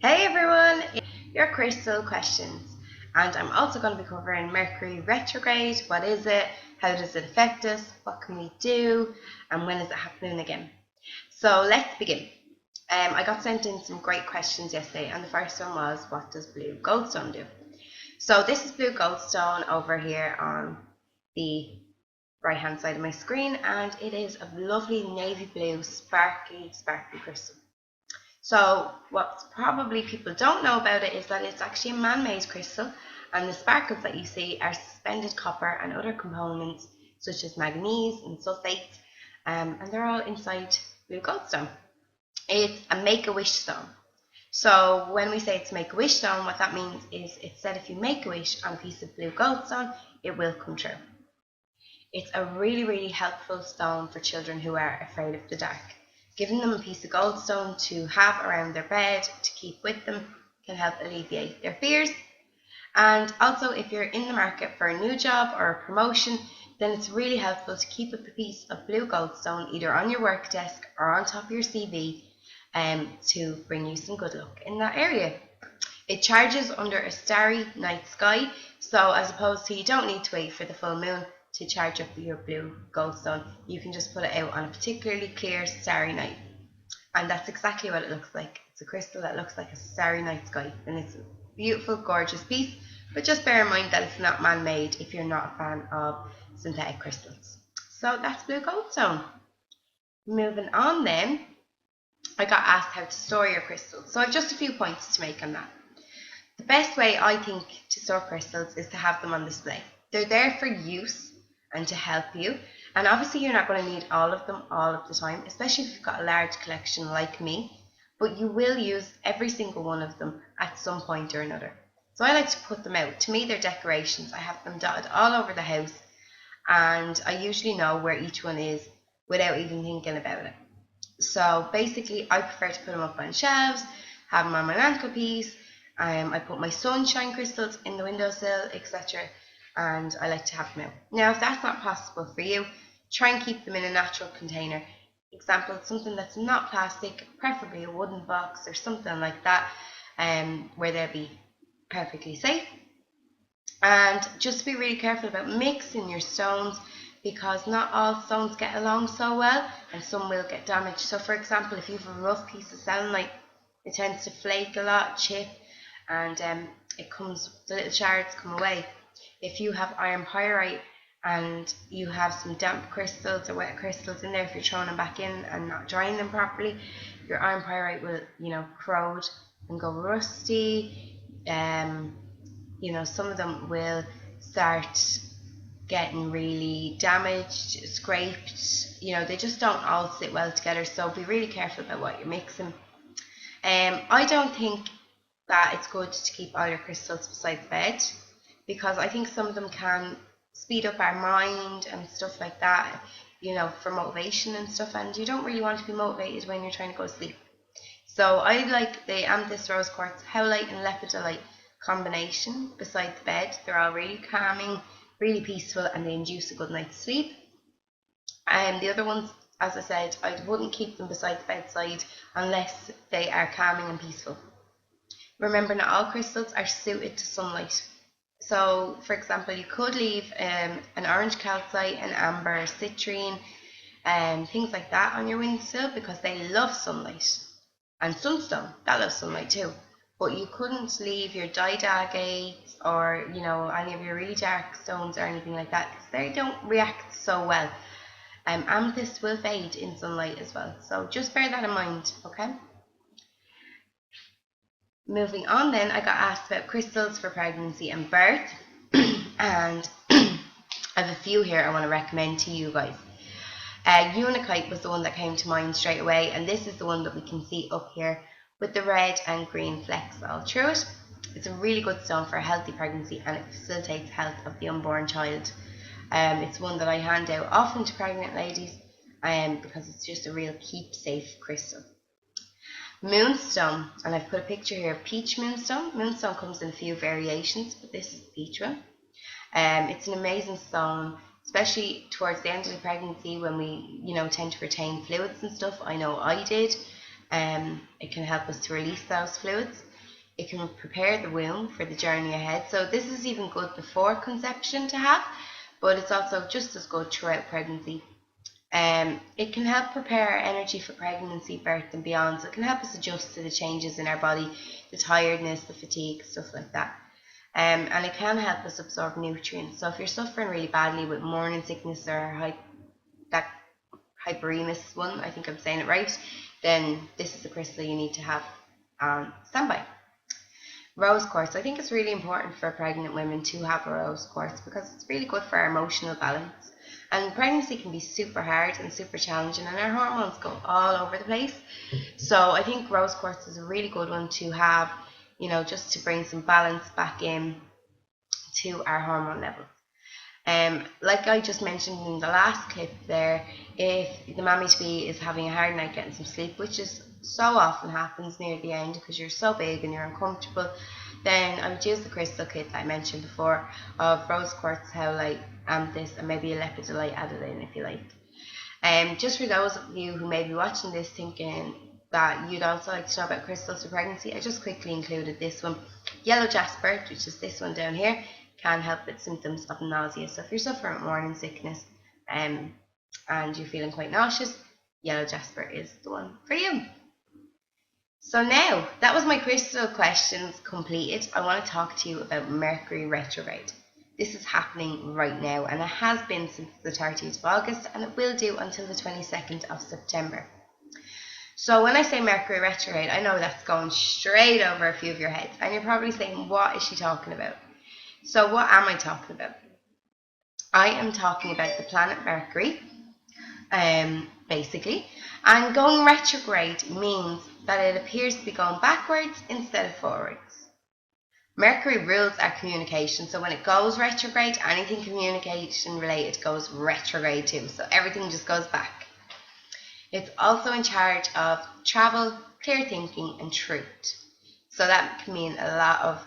Hey everyone, your crystal questions, and I'm also going to be covering Mercury Retrograde. What is it? How does it affect us? What can we do? And when is it happening again? So let's begin. I got sent in some great questions yesterday, and the first one was, what does blue goldstone do? So this is blue goldstone over here on the right hand side of my screen, and it is a lovely navy blue sparkly crystal. So what probably people don't know about it is that it's actually a man-made crystal, and the sparkles that you see are suspended copper and other components such as manganese and sulfates, and they're all inside blue goldstone. It's a make-a-wish stone. So when we say it's make-a-wish stone, what that means is it said if you make a wish on a piece of blue goldstone, it will come true. It's a really helpful stone for children who are afraid of the dark. Giving them a piece of goldstone to have around their bed to keep with them can help alleviate their fears. And also, if you're in the market for a new job or a promotion, then it's really helpful to keep a piece of blue goldstone either on your work desk or on top of your CV to bring you some good luck in that area. It charges under a starry night sky, so as opposed to you don't need to wait for the full moon to charge up your blue goldstone, you can just put it out on a particularly clear starry night, and that's exactly what it looks like. It's a crystal that looks like a starry night sky, and it's a beautiful, gorgeous piece, but just bear in mind that it's not man-made if you're not a fan of synthetic crystals. So that's blue goldstone. Moving on then, I got asked how to store your crystals, so I have just a few points to make on that. The best way I think to store crystals is to have them on display. They're there for use and to help you, and obviously you're not going to need all of them all of the time, especially if you've got a large collection like me, but you will use every single one of them at some point or another. So I like to put them out. To me, they're decorations. I have them dotted all over the house, and I usually know where each one is without even thinking about it. So basically I prefer to put them up on shelves, have them on my mantelpiece. I put my sunshine crystals in the windowsill, etc., and I like to have them out. Now, if that's not possible for you, try and keep them in a natural container. Example, something that's not plastic, preferably a wooden box or something like that, where they'll be perfectly safe. And just be really careful about mixing your stones, because not all stones get along so well, and some will get damaged. So for example, if you have a rough piece of selenite, it tends to flake a lot, chip, and the little shards come away. If you have iron pyrite and you have some damp crystals or wet crystals in there, if you're throwing them back in and not drying them properly, your iron pyrite will, corrode and go rusty. Some of them will start getting really damaged, scraped. They just don't all sit well together. So be really careful about what you're mixing. I don't think that it's good to keep all your crystals beside the bed, because I think some of them can speed up our mind and stuff like that, for motivation and stuff, and you don't really want to be motivated when you're trying to go to sleep. So I like the amethyst, rose quartz, howlite and lepidolite combination beside the bed. They're all really calming, really peaceful, and they induce a good night's sleep. And the other ones, as I said, I wouldn't keep them beside the bedside unless they are calming and peaceful. Remember, not all crystals are suited to sunlight. So, for example, you could leave an orange calcite, an amber, citrine, things like that on your windowsill because they love sunlight. And sunstone, that loves sunlight too. But you couldn't leave your didaggate or, any of your really dark stones or anything like that, because they don't react so well. Amethyst will fade in sunlight as well. So just bear that in mind, okay? Moving on then, I got asked about crystals for pregnancy and birth, and I have a few here I want to recommend to you guys. Unakite was the one that came to mind straight away, and this is the one that we can see up here with the red and green flecks all through it. It's a really good stone for a healthy pregnancy, and it facilitates health of the unborn child. It's one that I hand out often to pregnant ladies because it's just a real keep-safe crystal. Moonstone, and I've put a picture here of peach moonstone. Moonstone comes in a few variations, but this is the peach one. It's an amazing stone, especially towards the end of the pregnancy when we, tend to retain fluids and stuff. I know I did. It can help us to release those fluids. It can prepare the womb for the journey ahead. So this is even good before conception to have, but it's also just as good throughout pregnancy. It can help prepare our energy for pregnancy, birth and beyond. So it can help us adjust to the changes in our body, the tiredness, the fatigue, stuff like that. And it can help us absorb nutrients. So if you're suffering really badly with morning sickness or that hyperemus one, I think I'm saying it right, then this is the crystal you need to have on standby. Rose quartz. I think it's really important for pregnant women to have a rose quartz because it's really good for our emotional balance. And pregnancy can be super hard and super challenging, and our hormones go all over the place. So I think rose quartz is a really good one to have, just to bring some balance back in to our hormone levels. Like I just mentioned in the last clip there, if the mammy-to-be is having a hard night getting some sleep, which is so often happens near the end because you're so big and you're uncomfortable, then I would use the crystal kit that I mentioned before of rose quartz, howlite, amethyst, and maybe a lepidolite added in if you like. Just for those of you who may be watching this thinking that you'd also like to know about crystals for pregnancy, I just quickly included this one. Yellow jasper, which is this one down here, can help with symptoms of nausea. So if you're suffering with morning sickness and you're feeling quite nauseous, yellow jasper is the one for you. So now, that was my crystal questions completed. I want to talk to you about Mercury retrograde. This is happening right now, and it has been since the 30th of August, and it will do until the 22nd of September. So when I say Mercury retrograde, I know that's going straight over a few of your heads, and you're probably saying, what is she talking about? So what am I talking about? I am talking about the planet Mercury, basically. And going retrograde means that it appears to be going backwards instead of forwards. Mercury rules our communication, so when it goes retrograde, anything communication related goes retrograde too, so everything just goes back. It's also in charge of travel, clear thinking and truth. So that can mean a lot of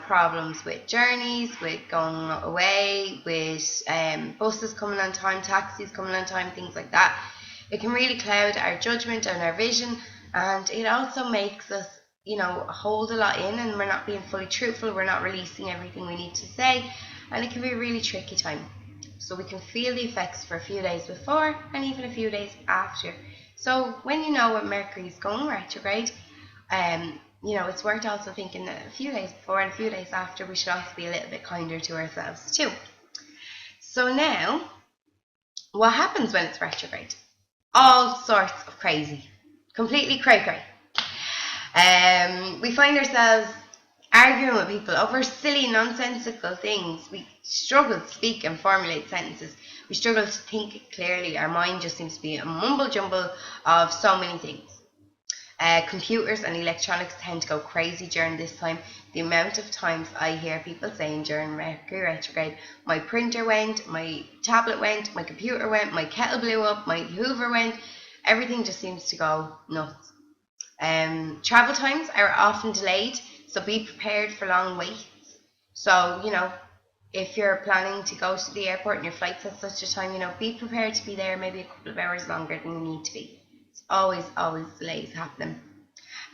problems with journeys, with going away, with buses coming on time, taxis coming on time, things like that. It can really cloud our judgment and our vision, and it also makes us, hold a lot in, and we're not being fully truthful, we're not releasing everything we need to say, and it can be a really tricky time. So we can feel the effects for a few days before and even a few days after. So when you know what Mercury is going retrograde, it's worth also thinking that a few days before and a few days after, we should also be a little bit kinder to ourselves too. So now, what happens when it's retrograde? All sorts of crazy. Completely cray-cray. We find ourselves arguing with people over silly, nonsensical things. We struggle to speak and formulate sentences. We struggle to think clearly. Our mind just seems to be a mumble-jumble of so many things. Computers and electronics tend to go crazy during this time. The amount of times I hear people saying during Mercury retrograde, my printer went, my tablet went, my computer went, my kettle blew up, my Hoover went, everything just seems to go nuts. Travel times are often delayed, so be prepared for long waits. So, if you're planning to go to the airport and your flight's at such a time, be prepared to be there maybe a couple of hours longer than you need to be. It's always delays happening.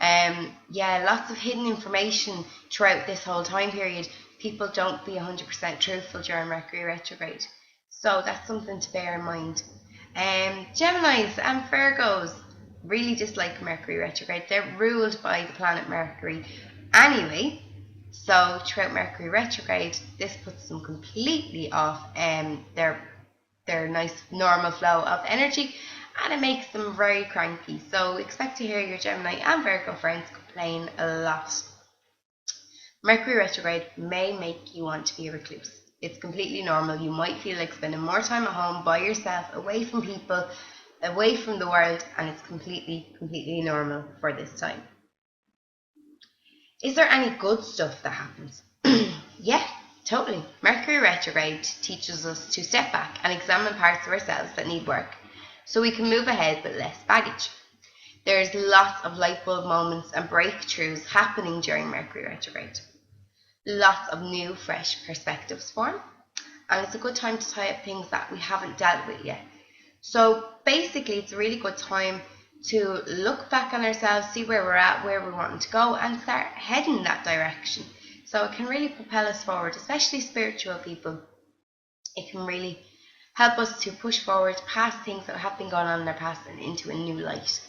Lots of hidden information throughout this whole time period. People don't be 100% truthful during Mercury retrograde. So that's something to bear in mind. Geminis and Virgos really dislike Mercury retrograde. They're ruled by the planet Mercury anyway. So throughout Mercury retrograde, this puts them completely off their nice normal flow of energy, and it makes them very cranky. So expect to hear your Gemini and Virgo friends complain a lot. Mercury retrograde may make you want to be a recluse. It's completely normal. You might feel like spending more time at home by yourself, away from people, away from the world, and it's completely normal for this time. Is there any good stuff that happens? Yeah, totally. Mercury retrograde teaches us to step back and examine parts of ourselves that need work, so we can move ahead with less baggage. There's lots of light bulb moments and breakthroughs happening during Mercury retrograde. Lots of new, fresh perspectives form, and it's a good time to tie up things that we haven't dealt with yet. So basically, it's a really good time to look back on ourselves, see where we're at, where we're wanting to go, and start heading in that direction. So it can really propel us forward, especially spiritual people. It can really help us to push forward past things that have been going on in our past and into a new light.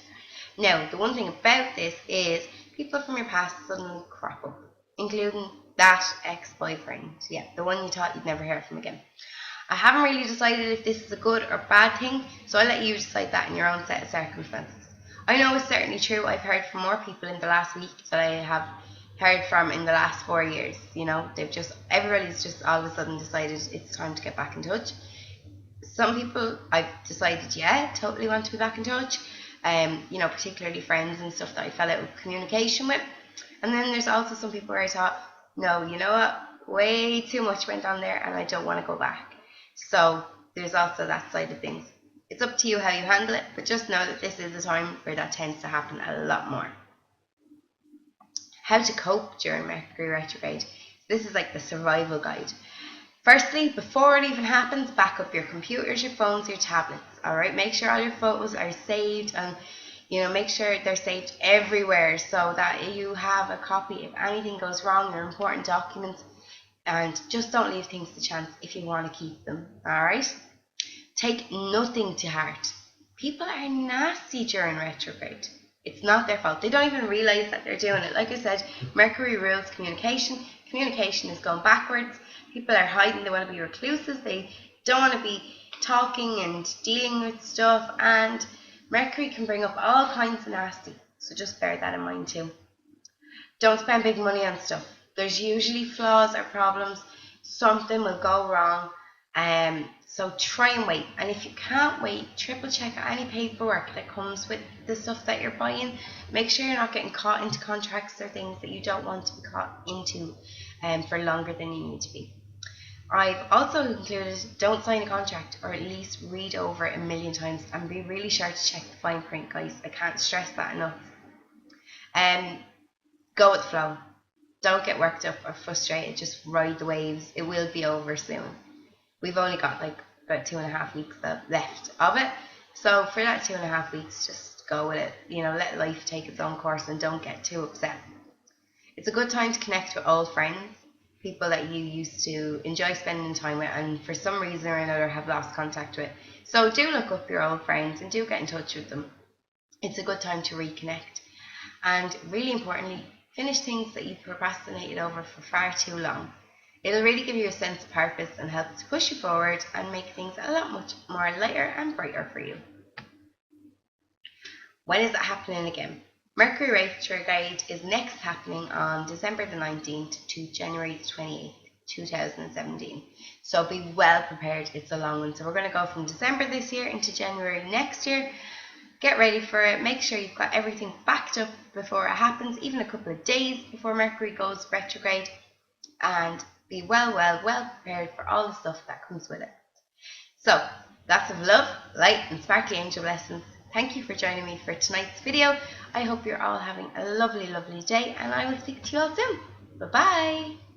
Now, the one thing about this is people from your past suddenly crop up, including that ex-boyfriend. Yeah, the one you thought you'd never hear from again. I haven't really decided if this is a good or bad thing, so I'll let you decide that in your own set of circumstances. I know it's certainly true. I've heard from more people in the last week than I have heard from in the last 4 years. You know, everybody's just all of a sudden decided it's time to get back in touch. Some people I've decided, yeah, totally want to be back in touch. You know, particularly friends and stuff that I fell out of communication with. And then there's also some people where I thought, no, you know what, way too much went on there and I don't want to go back. So there's also that side of things. It's up to you how you handle it, but just know that this is a time where that tends to happen a lot more. How to cope during Mercury retrograde. This is like the survival guide. Firstly, before it even happens, back up your computers, your phones, your tablets. Alright, make sure all your photos are saved, and make sure they're saved everywhere so that you have a copy if anything goes wrong, your important documents, and just don't leave things to chance if you want to keep them. Alright? Take nothing to heart. People are nasty during retrograde. It's not their fault. They don't even realize that they're doing it. Like I said, Mercury rules communication. Communication is going backwards. People are hiding. They want to be recluses. They don't want to be talking and dealing with stuff. And Mercury can bring up all kinds of nasty. So just bear that in mind too. Don't spend big money on stuff. There's usually flaws or problems. Something will go wrong. So try and wait. And if you can't wait, triple check any paperwork that comes with the stuff that you're buying. Make sure you're not getting caught into contracts or things that you don't want to be caught into for longer than you need to be. I've also included, don't sign a contract, or at least read over it a million times and be really sure to check the fine print, guys. I can't stress that enough. Go with the flow. Don't get worked up or frustrated. Just ride the waves. It will be over soon. We've only got like about 2.5 weeks left of it. So for that 2.5 weeks, just go with it. Let life take its own course and don't get too upset. It's a good time to connect with old friends, people that you used to enjoy spending time with and for some reason or another have lost contact with. So do look up your old friends and do get in touch with them. It's a good time to reconnect. And really importantly, finish things that you procrastinated over for far too long. It'll really give you a sense of purpose and help to push you forward and make things a lot much more lighter and brighter for you. When is it happening again? Mercury retrograde is next happening on December the 19th to January the 28th, 2017. So be well prepared. It's a long one. So we're going to go from December this year into January next year. Get ready for it. Make sure you've got everything backed up before it happens, even a couple of days before Mercury goes retrograde. And be well prepared for all the stuff that comes with it. So, lots of love, light and sparkly angel blessings. Thank you for joining me for tonight's video. I hope you're all having a lovely, lovely day, and I will speak to you all soon. Bye-bye.